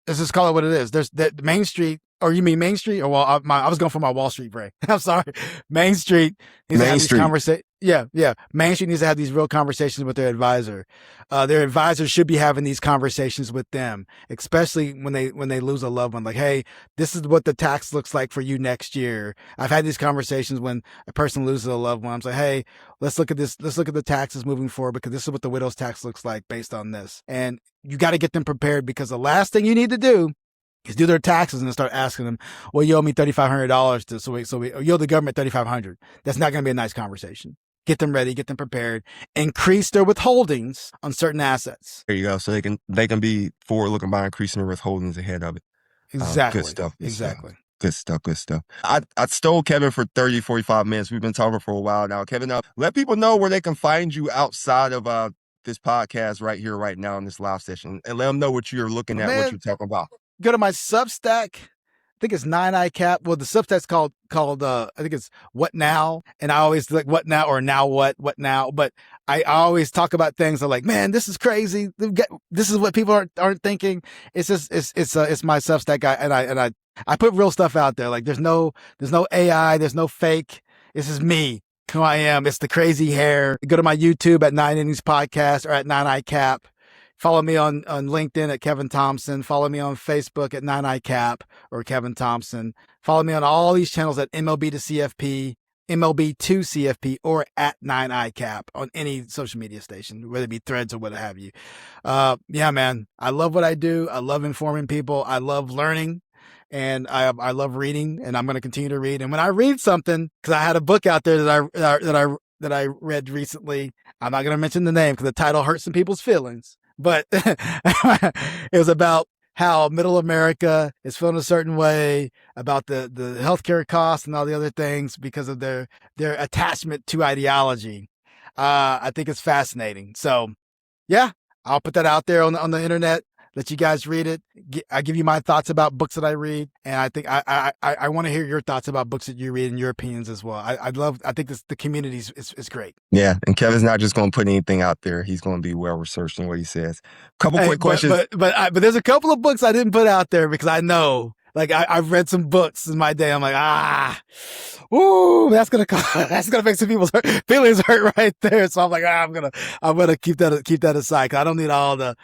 Let's just call it what it is. There's that Main Street, or you mean Main Street? Or well, I was going for my Wall Street brain. I'm sorry. Main Street needs to have these conversations. Yeah. Main Street needs to have these real conversations with their advisor. Their advisor should be having these conversations with them, especially when they lose a loved one. Like, hey, this is what the tax looks like for you next year. I've had these conversations when a person loses a loved one. I'm like, hey, let's look at this. Let's look at the taxes moving forward, because this is what the widow's tax looks like based on this. And you got to get them prepared, because the last thing you need to do is do their taxes and start asking them, well, you owe me $3,500 so you owe the government $3,500. That's not going to be a nice conversation. Get them ready, get them prepared, increase their withholdings on certain assets. There you go. So they can be forward looking by increasing their withholdings ahead of it. Exactly. Good stuff. Exactly. Good stuff. I stole Kevin for 30, 45 minutes. We've been talking for a while now. Kevin, let people know where they can find you outside of this podcast right here, right now in this live session, and let them know what you're looking at, what you're talking about. Go to my Substack. think it's 9ICAP. Well, the subtext called I think it's What Now, and I always like what now or now what now. But I always talk about things that like, man, this is crazy. This is what people aren't thinking. It's just it's my Substack guy, and I put real stuff out there. Like there's no AI, there's no fake. This is me. Who I am. It's the crazy hair. Go to my YouTube at 9Innings Podcast or at 9ICAP. Follow me on LinkedIn at Kevin Thompson. Follow me on Facebook at 9ICAP or Kevin Thompson. Follow me on all these channels at MLB to CFP, MLB to CFP, or at 9ICAP on any social media station, whether it be Threads or what have you. Yeah, man. I love what I do. I love informing people. I love learning. And I love reading, and I'm going to continue to read. And when I read something, because I had a book out there that I read recently, I'm not going to mention the name because the title hurts some people's feelings. But it was about how middle America is feeling a certain way about the healthcare costs and all the other things because of their attachment to ideology. I think it's fascinating. So, yeah, I'll put that out there on the internet. Let you guys read it. I give you my thoughts about books that I read, and I think I want to hear your thoughts about books that you read and your opinions as well. I think the community is great. Yeah, and Kevin's not just going to put anything out there. He's going to be well researched in what he says. Couple quick questions. But there's a couple of books I didn't put out there because I know. Like I've read some books in my day. I'm like, ooh, that's gonna make some people's feelings hurt right there. So I'm like, I'm gonna keep that aside. Cause I don't need all the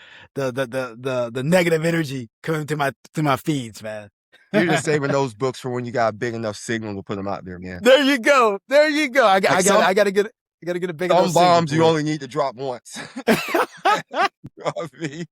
negative energy coming to my feeds, man. You're just saving those books for when you got a big enough signal to put them out there, man. There you go. I gotta get a big enough signal. Some bombs you only need to drop once. You know what I mean?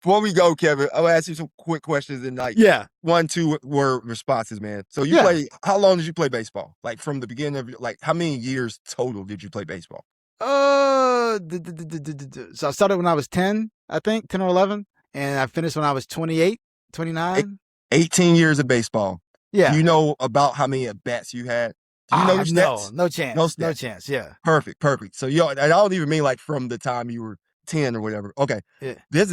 Before we go, Kevin, I'll ask you some quick questions and 1-2 word responses, man. So you play, how long did you play baseball? Like from the beginning of like how many years total did you play baseball? So I started when I was 10, I think, 10 or 11, and I finished when I was 28, 29. 18 years of baseball. Yeah. Do you know about how many at bats you had? Do you know the stats? No chance. No chance. Yeah. Perfect. So I don't even mean like from the time you were 10 or whatever. Okay. Yeah. This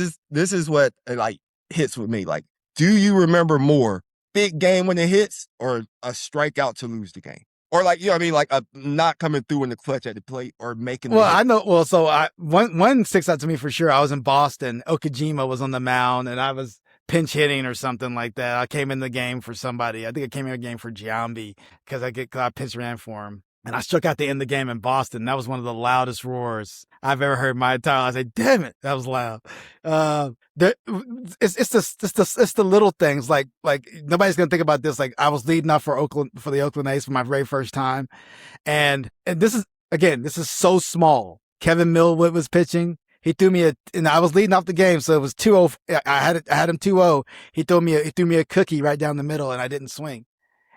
is what like hits with me. Like, do you remember more big game when it hits or a strikeout to lose the game? Or like, you know what I mean? Like a not coming through in the clutch at the plate or making the hit. I know. Well, so one sticks out to me for sure. I was in Boston. Okajima was on the mound and I was pinch hitting or something like that. I came in the game for somebody. I think I came in the game for Giambi because I pinch ran for him. And I struck out to end the game in Boston. That was one of the loudest roars I've ever heard in my entire life. I said, damn it, that was loud. It's the little things. Like nobody's going to think about this. Like I was leading off for the Oakland A's for my very first time. And this is so small. Kevin Millwood was pitching. He threw me and I was leading off the game. So it was 2-0. I had him 2-0. He threw me a cookie right down the middle and I didn't swing.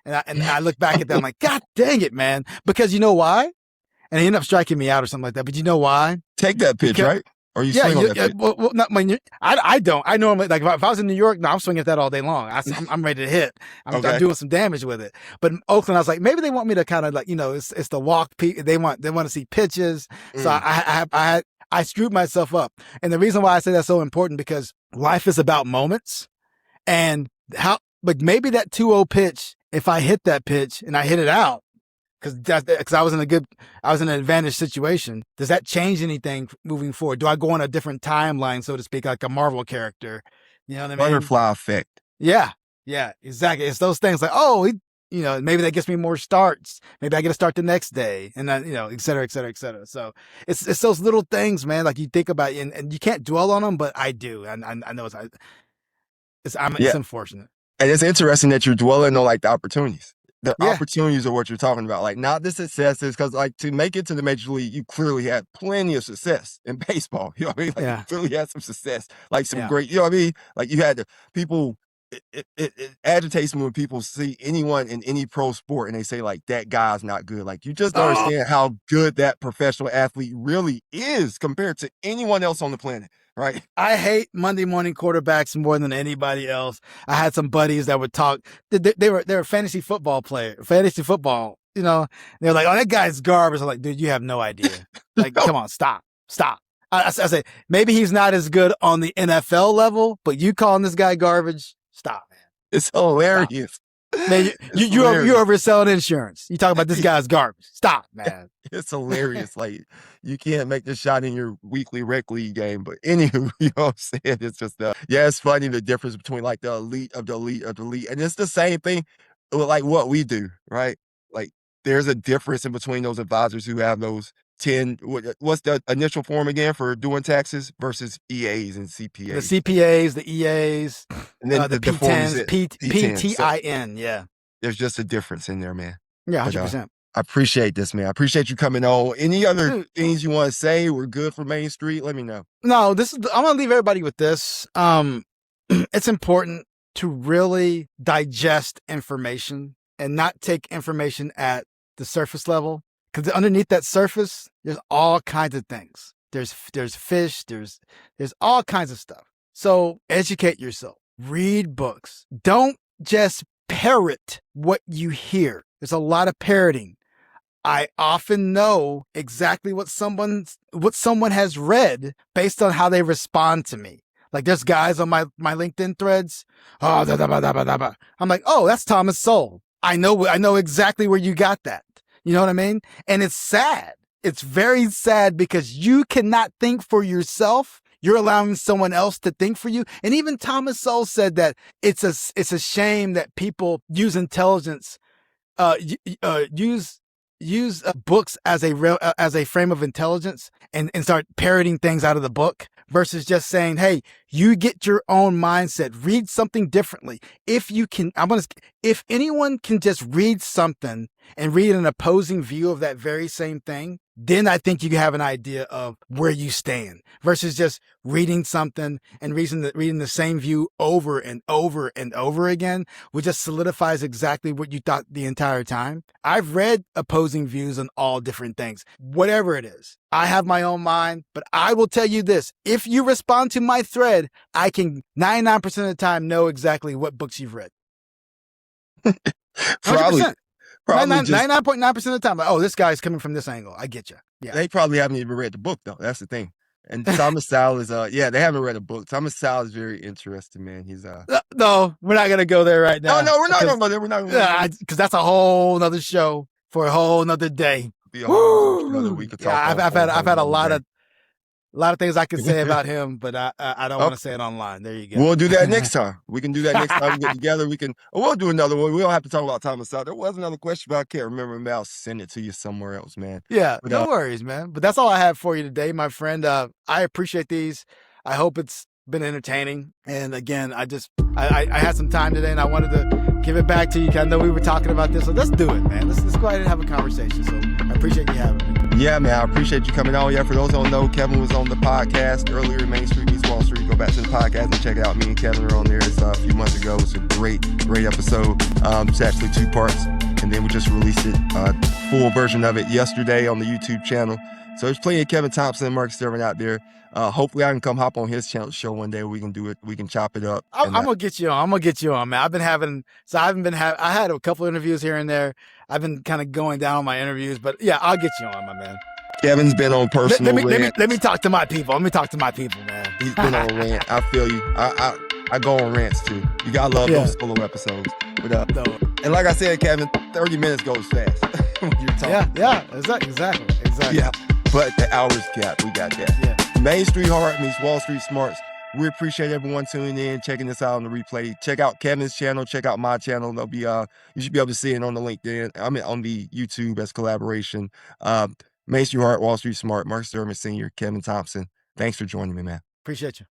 And I look back at that, I'm like, God dang it, man. Because you know why? And he ended up striking me out or something like that. But you know why? Take that pitch, right? Or you swing on that pitch? Well, not when I don't. I normally, like, if I was in New York, no, I'm swinging at that all day long. I'm ready to hit. I'm doing some damage with it. But in Oakland, I was like, maybe they want me to kind of like, it's the walk. They want to see pitches. So I screwed myself up. And the reason why I say that's so important because life is about moments and like maybe that 2-0 pitch, if I hit that pitch and I hit it out, because I was in an advantage situation, does that change anything moving forward? Do I go on a different timeline, so to speak, like a Marvel character? You know what I mean? Butterfly effect. Yeah, exactly. It's those things like, maybe that gets me more starts. Maybe I get to start the next day, and then, et cetera, et cetera, et cetera. So it's those little things, man. Like you think about it, and you can't dwell on them, but I do, and I know it's unfortunate. And it's interesting that you're dwelling on like the opportunities. The opportunities are what you're talking about. Like not the successes, because like to make it to the major league, you clearly had plenty of success in baseball. You know what I mean? Like you clearly had some success, like some great, you know what I mean? Like you had the people, it agitates me when people see anyone in any pro sport and they say like, that guy's not good. Like you just don't understand how good that professional athlete really is compared to anyone else on the planet. Right. I hate Monday morning quarterbacks more than anybody else. I had some buddies that would talk. They were fantasy football. They're like, oh, that guy's garbage. I'm like, dude, you have no idea. Like, come on, stop. I say, maybe he's not as good on the NFL level, but you calling this guy garbage? Stop, man. It's hilarious. Man, It's you hilarious. overselling insurance. You talk about this guy's garbage. Stop, man. It's hilarious. Like, you can't make the shot in your weekly rec league game. But anywho, you know what I'm saying? It's just yeah, it's funny the difference between like the elite of the elite of the elite. And it's the same thing with like what we do, right? Like, there's a difference in between those advisors who have those 10, what's the initial form again for doing taxes versus EAs and The CPAs. CPAs, the EAs, And then the the form is P10s, PTIN. Yeah. there's just a difference in there, man. Yeah, But 100%. I appreciate this, man. I appreciate you coming on. Any other Dude, things you want to say? We're good for Main Street. Let me know. no, I'm gonna leave everybody with this. It's important to really digest information and not take information at the surface level, because underneath that surface, there's all kinds of things. There's fish. There's all kinds of stuff. So educate yourself. Read books. Don't just parrot what you hear. There's a lot of parroting. I often know exactly what someone has read based on how they respond to me. Like, there's guys on my LinkedIn threads. Oh, da, da, da, da, da, da. I'm like, oh, that's Thomas Sowell. I know exactly where you got that. You know what I mean? And it's sad. It's very sad because you cannot think for yourself. You're allowing someone else to think for you. And even Thomas Sowell said that it's a shame that people use intelligence, use books as a frame of intelligence and start parroting things out of the book versus just saying, hey, you get your own mindset, read something differently. If anyone can just read something and read an opposing view of that very same thing, then I think you have an idea of where you stand versus just reading something and reading the same view over and over and over again, which just solidifies exactly what you thought the entire time. I've read opposing views on all different things, whatever it is. I have my own mind, but I will tell you this. If you respond to my thread, I can 99% of the time know exactly what books you've read. 100%. Probably 99.9% of the time, like, oh, this guy's coming from this angle. I get you. Yeah. They probably haven't even read the book, though. That's the thing. And Thomas Sowell is, they haven't read a book. Thomas Sowell is very interesting, man. He's, no, we're not going to go there right now. No, we're not going there. We're not going because that's a whole nother show for a whole nother day. Be a whole another week of talk. Yeah, I've had a lot of things I can say about him, but I don't want to say it online. There you go. We'll do that next time. We can do that next time we get together. We'll do another one. We don't have to talk about Thomas Sowell. There was another question, but I can't remember. Maybe I'll send it to you somewhere else, man. Yeah, but, no worries, man. But that's all I have for you today, my friend. I appreciate these. I hope it's been entertaining. And again, I had some time today and I wanted to give it back to you. I know we were talking about this, so let's do it, man. Let's go ahead and have a conversation. So I appreciate you having me. Yeah, man, I appreciate you coming on. Yeah, for those who don't know, Kevin was on the podcast earlier, Main Street meets Wall Street. Go back to the podcast and check it out. Me and Kevin are on there. It's a few months ago. It's a great episode. It's actually 2 parts. And then we just released it, full version of it yesterday on the YouTube channel. So there's plenty of Kevin Thompson and Mark Sturdivant out there. Hopefully I can come hop on his channel show one day. We can do it. We can chop it up. I'm gonna get you on, man. I had a couple interviews here and there. I've been kind of going down on my interviews, but yeah, I'll get you on, my man. Kevin's been on personal rants. Let me talk to my people. Man. He's been on rant. I feel you. I go on rants too. You gotta love those solo episodes. But and like I said, Kevin, 30 minutes goes fast when you're talking. Yeah, exactly. Yeah, but the hours cap, we got that. Yeah. Main Street Heart meets Wall Street Smarts. We appreciate everyone tuning in, checking this out on the replay. Check out Kevin's channel. Check out my channel. They'll be you should be able to see it on the LinkedIn. I mean, on the YouTube as collaboration. Main Street Heart, Wall Street Smart, Mark Sturdivant Sr., Kevin Thompson. Thanks for joining me, man. Appreciate you.